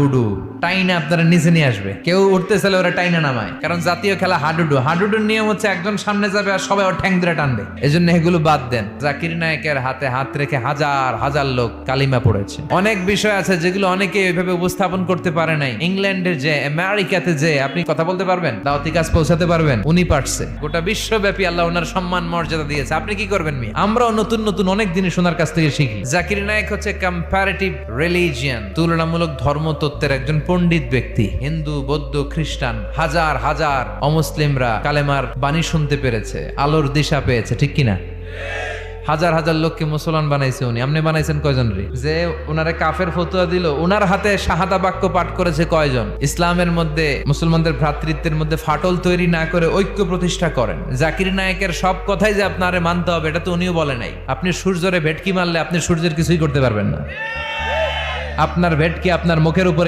হাডুডু টাইনা আপনারা নিচে নিয়ে আসবে। কেউ উঠতে চাইলে ওরা টাইনা নামায়, কারণ জাতীয় খেলা হাডুডু। হাডুডুর নিয়ম হচ্ছে একজন সামনে যাবে আর সবাই ওর ঠ্যাং ধরে টানবে। এজন্য এগুলো বাদ দেন। জাকির নায়েকের হাতে হাত রেখে হাজার হাজার লোক কালিমা পড়েছে। অনেক বিষয় আছে যেগুলো অনেকে এইভাবে উপস্থাপন করতে পারে নাই। ইংল্যান্ডের যে, আমেরিকাতে যে আপনি কথা বলতে পারবেন, দাওয়াতি কাজ পৌঁছাতে পারবেন, উনি পারছে। গোটা বিশ্বব্যাপী আল্লাহ ওনার সম্মান মর্যাদা দিয়েছে। আপনি কি করবেন মি? আমরাও নতুন নতুন অনেক জিনিস ওনার কাছ থেকে শিখি। জাকির নায়েক হচ্ছে কম্পারেটিভ রিলিজিয়ান, তুলনামূলক ধর্মতত্ত্বের একজন পণ্ডিত ব্যক্তি। হিন্দু, বৌদ্ধ, খ্রিস্টান হাজার হাজার অমুসলিমরা কালেমার বাণী শুনতে পেরেছে, আলোর দিশা পেয়েছে, ঠিক কিনা? হাজার হাজার লোককে মুসলমান বানাইছে উনি। আপনি বানাইছেন কয়জন রে? যে উনারে কাফের ফতোয়া দিল, উনার হাতে শাহাদা বাক্য পাঠ করেছে কয়জন? ইসলামের মধ্যে মুসলমানদের ভ্রাতৃত্বের মধ্যে ফাটল তৈরি না করে ঐক্য প্রতিষ্ঠা করেন। জাকির নায়েকের সব কথাই যে আপনারে মানতে হবে এটা তো উনিও বলে নাই। আপনি সূর্যরে ভেটকি মারলে আপনি সূর্যের কিছুই করতে পারবেন না। আপনার ভেটকি আপনার মুখের উপরে